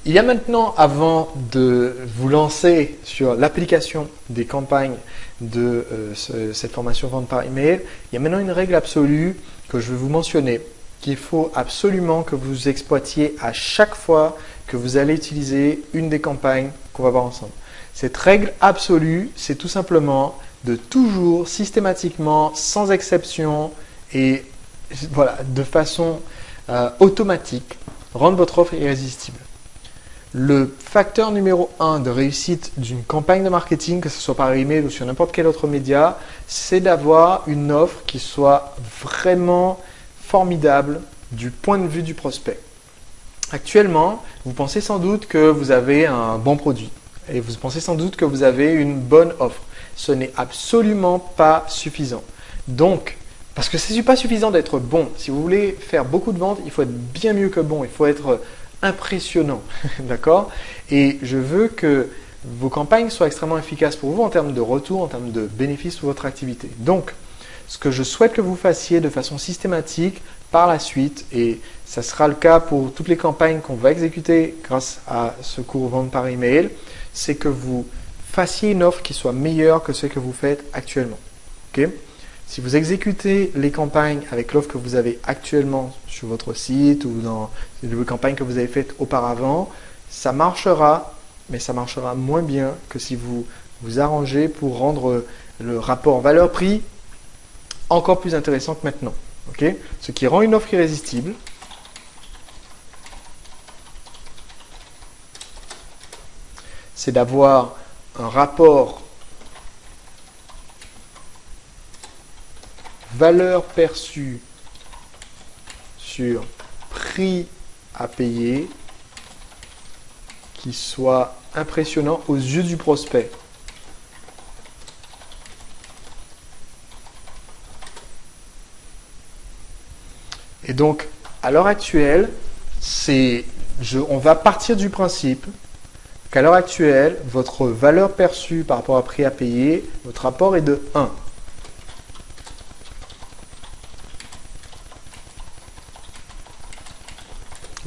Il y a maintenant, avant de vous lancer sur l'application des campagnes de cette formation vente par email, il y a maintenant une règle absolue que je vais vous mentionner, qu'il faut absolument que vous exploitiez à chaque fois que vous allez utiliser une des campagnes qu'on va voir ensemble. Cette règle absolue, c'est tout simplement de toujours, systématiquement, sans exception et voilà, de façon automatique, rendre votre offre irrésistible. Le facteur numéro 1 de réussite d'une campagne de marketing, que ce soit par email ou sur n'importe quel autre média, c'est d'avoir une offre qui soit vraiment formidable du point de vue du prospect. Actuellement, vous pensez sans doute que vous avez un bon produit et vous pensez sans doute que vous avez une bonne offre. Ce n'est absolument pas suffisant. Donc, parce que ce n'est pas suffisant d'être bon. Si vous voulez faire beaucoup de ventes, il faut être bien mieux que bon. Il faut être impressionnant, d'accord? Et je veux que vos campagnes soient extrêmement efficaces pour vous en termes de retour, en termes de bénéfices pour votre activité. Donc, ce que je souhaite que vous fassiez de façon systématique par la suite, et ça sera le cas pour toutes les campagnes qu'on va exécuter grâce à ce cours vente par email, c'est que vous fassiez une offre qui soit meilleure que ce que vous faites actuellement. Okay? Si vous exécutez les campagnes avec l'offre que vous avez actuellement sur votre site ou dans les campagnes que vous avez faites auparavant, ça marchera, mais ça marchera moins bien que si vous vous arrangez pour rendre le rapport valeur-prix encore plus intéressant que maintenant. Okay? Ce qui rend une offre irrésistible, c'est d'avoir un rapport valeur perçue sur prix à payer qui soit impressionnant aux yeux du prospect. Et donc, à l'heure actuelle, on va partir du principe qu'à l'heure actuelle, votre valeur perçue par rapport à prix à payer, votre rapport est de 1.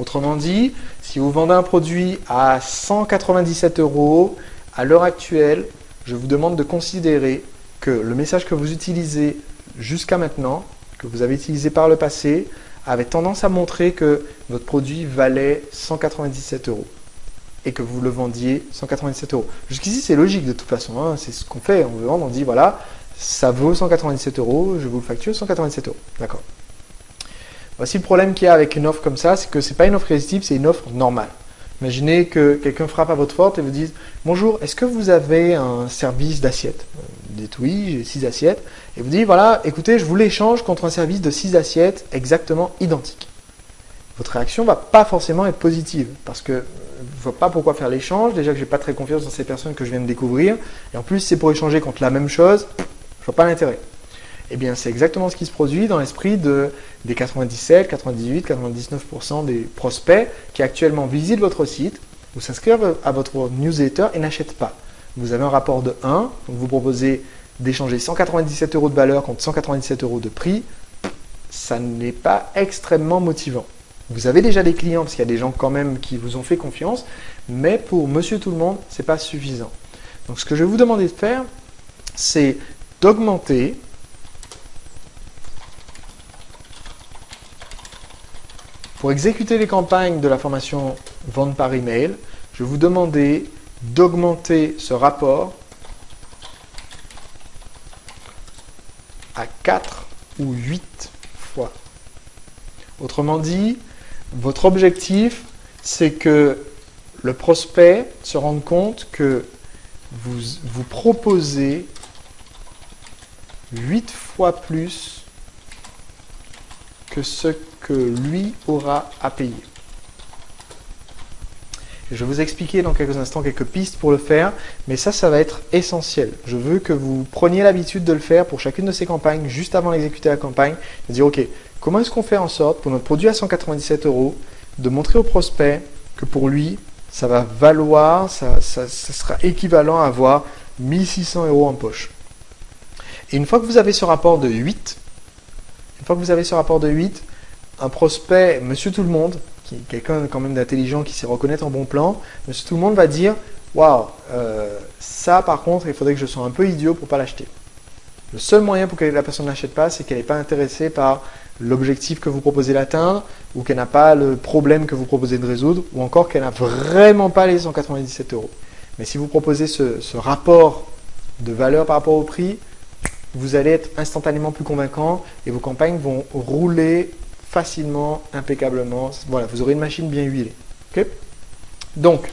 Autrement dit, si vous vendez un produit à 197 €, à l'heure actuelle, je vous demande de considérer que le message que vous utilisez jusqu'à maintenant, que vous avez utilisé par le passé, avait tendance à montrer que votre produit valait 197 € et que vous le vendiez 197 €. Jusqu'ici, c'est logique de toute façon, hein, c'est ce qu'on fait, on veut vendre, on dit voilà, ça vaut 197 €, je vous le facture 197 €. D'accord. Voici le problème qu'il y a avec une offre comme ça, c'est que ce n'est pas une offre irrésistible, c'est une offre normale. Imaginez que quelqu'un frappe à votre porte et vous dise « Bonjour, est-ce que vous avez un service d'assiettes ?» Vous dites « Oui, j'ai 6 assiettes. » Et vous dites « Voilà, écoutez, je vous l'échange contre un service de 6 assiettes exactement identiques. » Votre réaction ne va pas forcément être positive parce que je ne vois pas pourquoi faire l'échange. Déjà que je n'ai pas très confiance dans ces personnes que je viens de découvrir. Et en plus, c'est pour échanger contre la même chose, je ne vois pas l'intérêt. Eh bien, c'est exactement ce qui se produit dans l'esprit des 97, 98, 99% des prospects qui actuellement visitent votre site ou s'inscrivent à votre newsletter et n'achètent pas. Vous avez un rapport de 1, donc vous proposez d'échanger 197 € de valeur contre 197 € de prix. Ça n'est pas extrêmement motivant. Vous avez déjà des clients parce qu'il y a des gens quand même qui vous ont fait confiance, mais pour monsieur tout le monde, ce n'est pas suffisant. Donc, ce que je vais vous demander de faire, c'est d'augmenter pour exécuter les campagnes de la formation vente par email, je vais vous demander d'augmenter ce rapport à 4 ou 8 fois. Autrement dit, votre objectif, c'est que le prospect se rende compte que vous proposez 8 fois plus que ce que lui aura à payer. Je vais vous expliquer dans quelques instants quelques pistes pour le faire, mais ça va être essentiel. Je veux que vous preniez l'habitude de le faire pour chacune de ces campagnes, juste avant d'exécuter la campagne, de dire ok, comment est-ce qu'on fait en sorte pour notre produit à 197 € de montrer au prospect que pour lui, ça va valoir, ça sera équivalent à avoir 1600 € en poche. Et une fois que vous avez ce rapport de 8, un prospect, monsieur tout le monde, quelqu'un quand même d'intelligent qui sait reconnaître un bon plan, monsieur tout le monde va dire waouh, ça par contre, il faudrait que je sois un peu idiot pour pas l'acheter. Le seul moyen pour que la personne ne l'achète pas, c'est qu'elle n'est pas intéressée par l'objectif que vous proposez d'atteindre, ou qu'elle n'a pas le problème que vous proposez de résoudre, ou encore qu'elle n'a vraiment pas les 197 euros. Mais si vous proposez ce rapport de valeur par rapport au prix, vous allez être instantanément plus convaincant et vos campagnes vont rouler facilement, impeccablement. Voilà, vous aurez une machine bien huilée. Okay. Donc,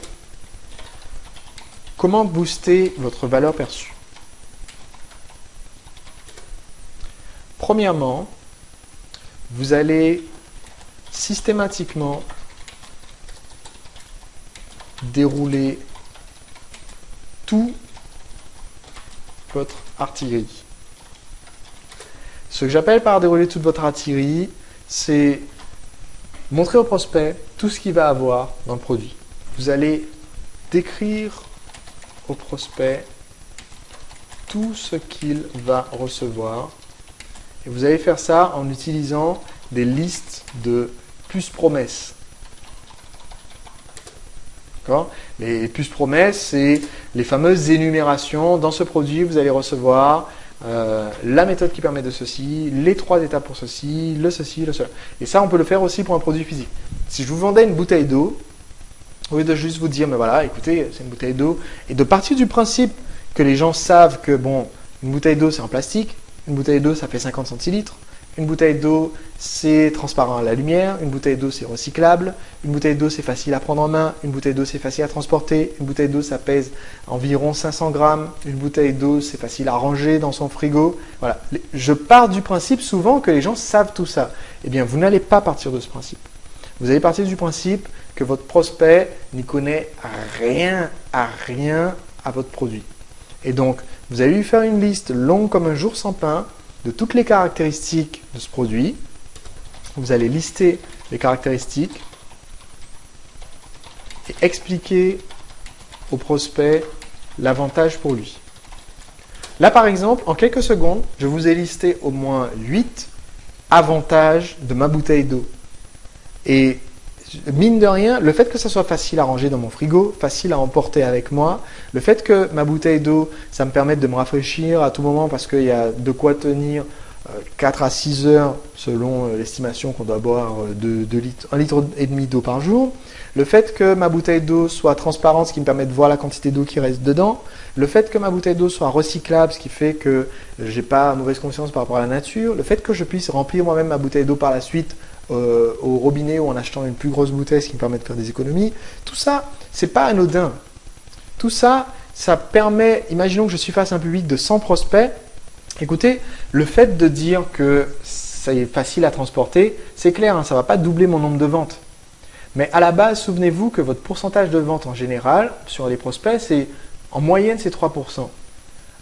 comment booster votre valeur perçue? Premièrement, vous allez systématiquement dérouler tout votre artillerie. Ce que j'appelle par dérouler toute votre artillerie, c'est montrer au prospect tout ce qu'il va avoir dans le produit. Vous allez décrire au prospect tout ce qu'il va recevoir. Et vous allez faire ça en utilisant des listes de plus promesses. Les plus promesses, c'est les fameuses énumérations. Dans ce produit, vous allez recevoir la méthode qui permet de ceci, les 3 étapes pour ceci, le ceci, le cela. Et ça, on peut le faire aussi pour un produit physique. Si je vous vendais une bouteille d'eau, au lieu de juste vous dire, mais voilà, écoutez, c'est une bouteille d'eau, et de partir du principe que les gens savent que, bon, une bouteille d'eau, c'est en plastique, une bouteille d'eau, ça fait 50 centilitres, une bouteille d'eau, c'est transparent à la lumière, une bouteille d'eau, c'est recyclable, une bouteille d'eau, c'est facile à prendre en main, une bouteille d'eau, c'est facile à transporter, une bouteille d'eau, ça pèse environ 500 grammes, une bouteille d'eau, c'est facile à ranger dans son frigo. Voilà. Je pars du principe souvent que les gens savent tout ça. Eh bien, vous n'allez pas partir de ce principe. Vous allez partir du principe que votre prospect n'y connaît rien à votre produit. Et donc, vous allez lui faire une liste longue comme un jour sans pain de toutes les caractéristiques de ce produit. Vous allez lister les caractéristiques et expliquer au prospect l'avantage pour lui. Là, par exemple, en quelques secondes, je vous ai listé au moins 8 avantages de ma bouteille d'eau. Et mine de rien, le fait que ça soit facile à ranger dans mon frigo, facile à emporter avec moi, le fait que ma bouteille d'eau, ça me permette de me rafraîchir à tout moment parce qu'il y a de quoi tenir 4 à 6 heures selon l'estimation qu'on doit boire de 1,5 litre d'eau par jour, le fait que ma bouteille d'eau soit transparente, ce qui me permet de voir la quantité d'eau qui reste dedans, le fait que ma bouteille d'eau soit recyclable, ce qui fait que je n'ai pas mauvaise conscience par rapport à la nature, le fait que je puisse remplir moi-même ma bouteille d'eau par la suite au robinet ou en achetant une plus grosse bouteille, ce qui me permet de faire des économies. Tout ça, c'est pas anodin. Tout ça, ça permet, imaginons que je suis face à un public de 100 prospects. Écoutez, le fait de dire que ça est facile à transporter, c'est clair, hein, ça ne va pas doubler mon nombre de ventes. Mais à la base, souvenez-vous que votre pourcentage de vente en général, sur les prospects, c'est en moyenne, c'est 3%.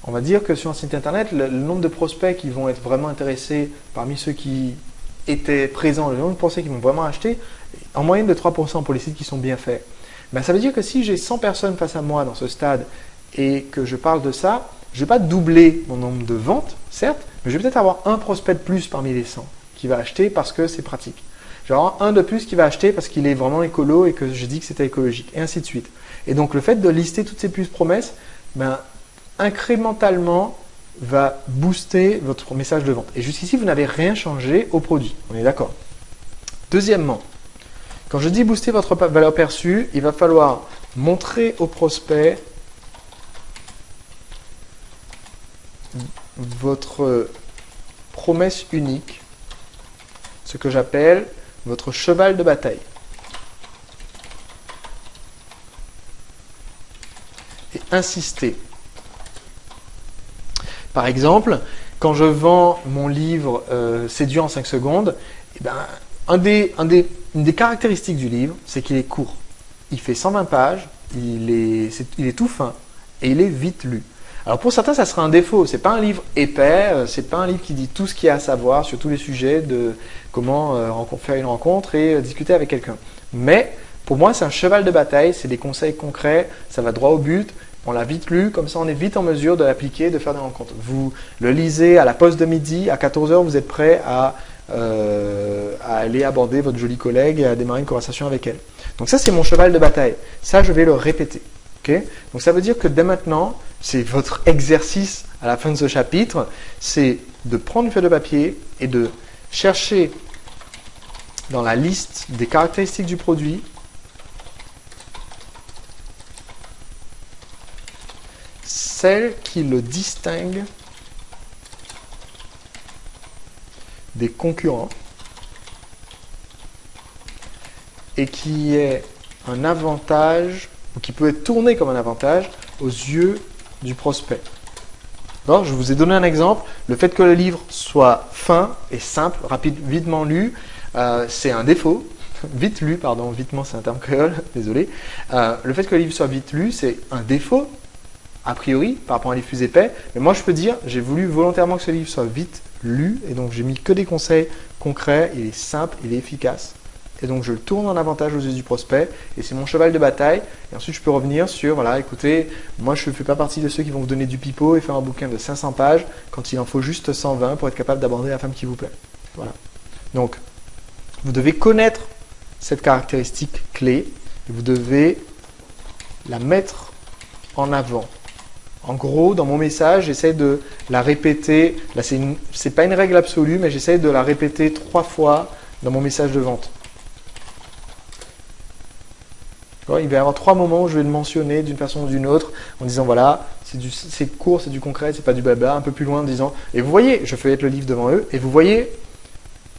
On va dire que sur un site internet, le nombre de prospects qui vont être vraiment intéressés parmi ceux qui étaient présents, le nombre de prospects qui vont vraiment acheter, en moyenne de 3% pour les sites qui sont bien faits. Ben, ça veut dire que si j'ai 100 personnes face à moi dans ce stade et que je parle de ça, je ne vais pas doubler mon nombre de ventes, certes, mais je vais peut-être avoir un prospect de plus parmi les 100 qui va acheter parce que c'est pratique. Je vais avoir un de plus qui va acheter parce qu'il est vraiment écolo et que je dis que c'était écologique, et ainsi de suite. Et donc le fait de lister toutes ces plus promesses, ben, incrémentalement, va booster votre message de vente. Et jusqu'ici, vous n'avez rien changé au produit. On est d'accord. Deuxièmement, quand je dis booster votre valeur perçue, il va falloir montrer au prospect votre promesse unique, ce que j'appelle votre cheval de bataille. Et insister. Par exemple, quand je vends mon livre Séduire en 5 secondes, eh ben, une des caractéristiques du livre, c'est qu'il est court. Il fait 120 pages, il est tout fin et il est vite lu. Alors pour certains, ça sera un défaut. C'est pas un livre épais, c'est pas un livre qui dit tout ce qu'il y a à savoir sur tous les sujets de comment faire une rencontre et discuter avec quelqu'un. Mais pour moi, c'est un cheval de bataille, c'est des conseils concrets, ça va droit au but. On l'a vite lu, comme ça on est vite en mesure de l'appliquer, de faire des rencontres. Vous le lisez à la pause de midi, à 14h, vous êtes prêt à à aller aborder votre jolie collègue et à démarrer une conversation avec elle. Donc ça, c'est mon cheval de bataille. Ça, je vais le répéter. Okay? Donc ça veut dire que dès maintenant, c'est votre exercice à la fin de ce chapitre, c'est de prendre une feuille de papier et de chercher dans la liste des caractéristiques du produit celles qui le distinguent des concurrents et qui est un avantage, ou qui peut être tourné comme un avantage aux yeux du prospect. Alors, je vous ai donné un exemple. Le fait que le livre soit fin et simple, rapide, vitement lu, c'est un défaut. Vite lu, pardon, vitement c'est un terme créole, désolé. Le fait que le livre soit vite lu, c'est un défaut, a priori, par rapport à un livre plus épais. Mais moi, je peux dire, j'ai voulu volontairement que ce livre soit vite lu, et donc j'ai mis que des conseils concrets, il est simple, il est efficace. Et donc je le tourne en avantage aux yeux du prospect, et c'est mon cheval de bataille. Et ensuite je peux revenir sur, voilà, écoutez, moi je ne fais pas partie de ceux qui vont vous donner du pipeau et faire un bouquin de 500 pages quand il en faut juste 120 pour être capable d'aborder la femme qui vous plaît. Voilà. Donc vous devez connaître cette caractéristique clé, et vous devez la mettre en avant. En gros, dans mon message, j'essaie de la répéter, là c'est pas une règle absolue, mais j'essaie de la répéter 3 fois dans mon message de vente. Il va y avoir 3 moments où je vais le mentionner d'une façon ou d'une autre, en disant voilà, c'est court, c'est du concret, c'est pas du blabla, un peu plus loin en disant, et vous voyez, je feuillette le livre devant eux, et vous voyez,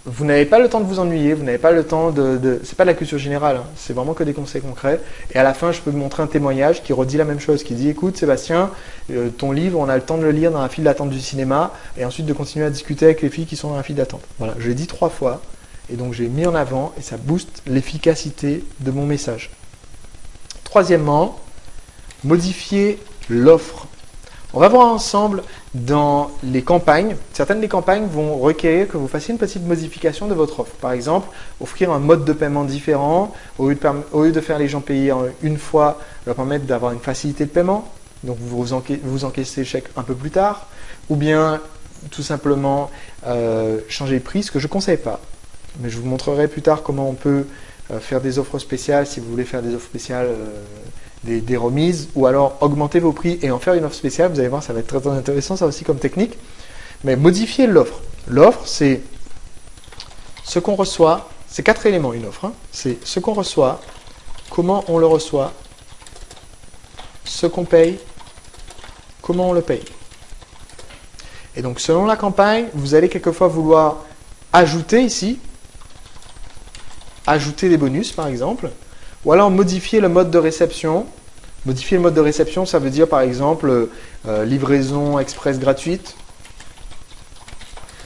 vous n'avez pas le temps de vous ennuyer, vous n'avez pas le temps c'est pas de la culture générale, hein, c'est vraiment que des conseils concrets, et à la fin, je peux vous montrer un témoignage qui redit la même chose, qui dit, écoute Sébastien, ton livre, on a le temps de le lire dans la file d'attente du cinéma, et ensuite de continuer à discuter avec les filles qui sont dans la file d'attente. Voilà, je l'ai dit 3 fois, et donc j'ai mis en avant, et ça booste l'efficacité de mon message. Troisièmement, modifier l'offre. On va voir ensemble dans les campagnes. Certaines des campagnes vont requérir que vous fassiez une petite modification de votre offre. Par exemple, offrir un mode de paiement différent. Au lieu de faire les gens payer en une fois, leur permettre d'avoir une facilité de paiement. Donc vous encaissez le chèque un peu plus tard. Ou bien tout simplement changer le prix, ce que je ne conseille pas. Mais je vous montrerai plus tard comment on peut faire des offres spéciales si vous voulez faire des offres spéciales, des remises, ou alors augmenter vos prix et en faire une offre spéciale. Vous allez voir, ça va être très intéressant ça aussi comme technique. Mais modifier l'offre. L'offre, c'est ce qu'on reçoit. C'est 4 éléments une offre. Hein. C'est ce qu'on reçoit, comment on le reçoit, ce qu'on paye, comment on le paye. Et donc selon la campagne, vous allez quelquefois vouloir ajouter ici, ajouter des bonus par exemple, ou alors modifier le mode de réception. Modifier le mode de réception, ça veut dire par exemple livraison express gratuite.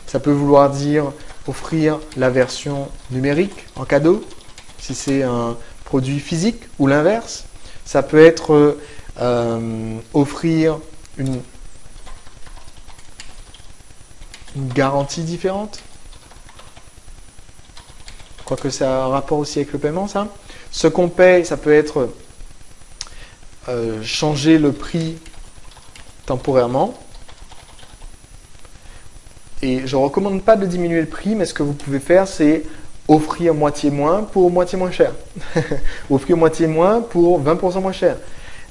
Ça peut vouloir dire offrir la version numérique en cadeau, si c'est un produit physique, ou l'inverse. Ça peut être offrir une garantie différente. Quoique ça a un rapport aussi avec le paiement, ça. Ce qu'on paye, ça peut être changer le prix temporairement. Et je ne recommande pas de diminuer le prix, mais ce que vous pouvez faire, c'est offrir moitié moins pour moitié moins cher. Offrir moitié moins pour 20% moins cher.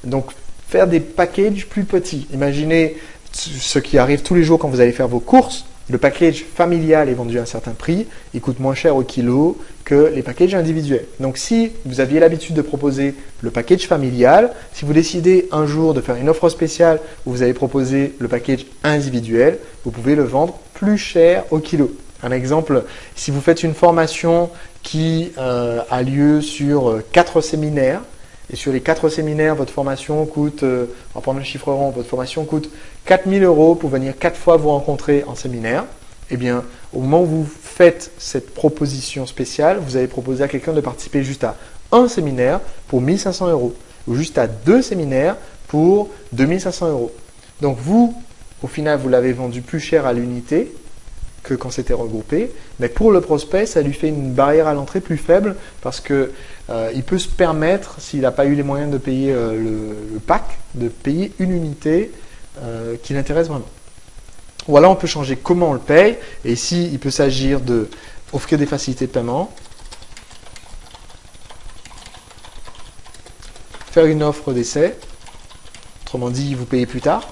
Donc, faire des packages plus petits. Imaginez ce qui arrive tous les jours quand vous allez faire vos courses. Le package familial est vendu à un certain prix, il coûte moins cher au kilo que les packages individuels. Donc si vous aviez l'habitude de proposer le package familial, si vous décidez un jour de faire une offre spéciale où vous allez proposer le package individuel, vous pouvez le vendre plus cher au kilo. Un exemple, si vous faites une formation qui a lieu sur 4 séminaires, et sur les 4 séminaires, votre formation coûte, on va prendre un chiffre rond, votre formation coûte 4 000 € pour venir 4 fois vous rencontrer en séminaire. Eh bien, au moment où vous faites cette proposition spéciale, vous allez proposer à quelqu'un de participer juste à un séminaire pour 1 500 €, ou juste à 2 séminaires pour 2 500 €. Donc vous, au final, vous l'avez vendu plus cher à l'unité que quand c'était regroupé, mais pour le prospect, ça lui fait une barrière à l'entrée plus faible parce que il peut se permettre, s'il n'a pas eu les moyens de payer le pack, de payer une unité qui l'intéresse vraiment. Voilà, on peut changer comment on le paye. Et ici, il peut s'agir de offrir des facilités de paiement, faire une offre d'essai, autrement dit, vous payez plus tard.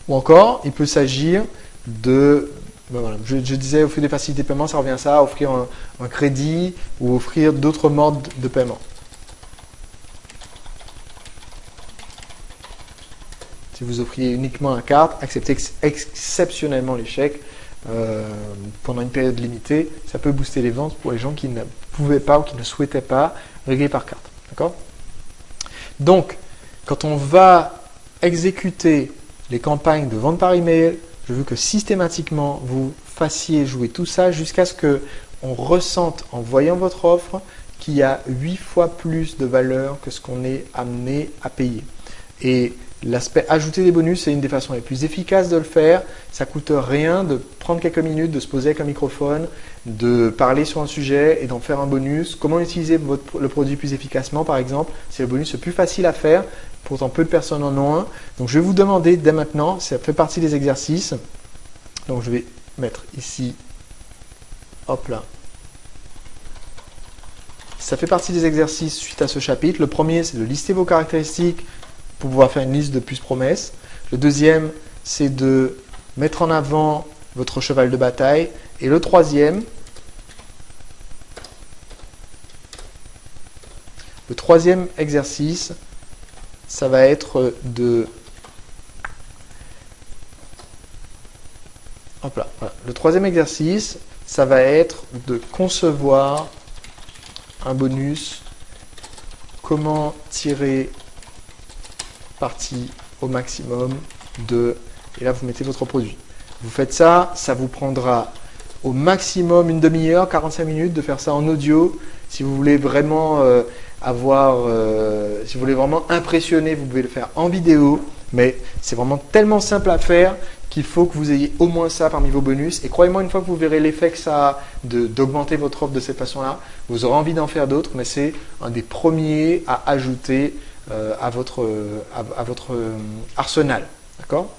Ou encore, il peut s'agir de, ben voilà, je disais, offrir des facilités de paiement, ça revient à ça, offrir un crédit ou offrir d'autres modes de paiement. Si vous offriez uniquement la carte, acceptez exceptionnellement les chèques pendant une période limitée, ça peut booster les ventes pour les gens qui ne pouvaient pas ou qui ne souhaitaient pas régler par carte. D'accord ? Donc, quand on va exécuter les campagnes de vente par email, je veux que systématiquement vous fassiez jouer tout ça jusqu'à ce qu'on ressente en voyant votre offre qu'il y a 8 fois plus de valeur que ce qu'on est amené à payer. Et l'aspect ajouter des bonus, c'est une des façons les plus efficaces de le faire. Ça ne coûte rien de prendre quelques minutes, de se poser avec un microphone, de parler sur un sujet et d'en faire un bonus. Comment utiliser le produit plus efficacement, par exemple. C'est le bonus le plus facile à faire. Pourtant, peu de personnes en ont un. Donc, je vais vous demander dès maintenant, ça fait partie des exercices. Donc, je vais mettre ici, hop là. Ça fait partie des exercices suite à ce chapitre. Le premier, c'est de lister vos caractéristiques pour pouvoir faire une liste de plus promesses. Le deuxième, c'est de mettre en avant votre cheval de bataille. Et le troisième exercice, ça va être de... Hop là, voilà. Le troisième exercice, ça va être de concevoir un bonus. Comment tirer parti au maximum de... Et là, vous mettez votre produit. Vous faites ça, ça vous prendra au maximum une demi-heure, 45 minutes de faire ça en audio. Si vous voulez vraiment si vous voulez vraiment impressionner, vous pouvez le faire en vidéo. Mais c'est vraiment tellement simple à faire qu'il faut que vous ayez au moins ça parmi vos bonus. Et croyez-moi, une fois que vous verrez l'effet que ça a d'augmenter votre offre de cette façon-là, vous aurez envie d'en faire d'autres, mais c'est un des premiers à ajouter à votre arsenal. D'accord ?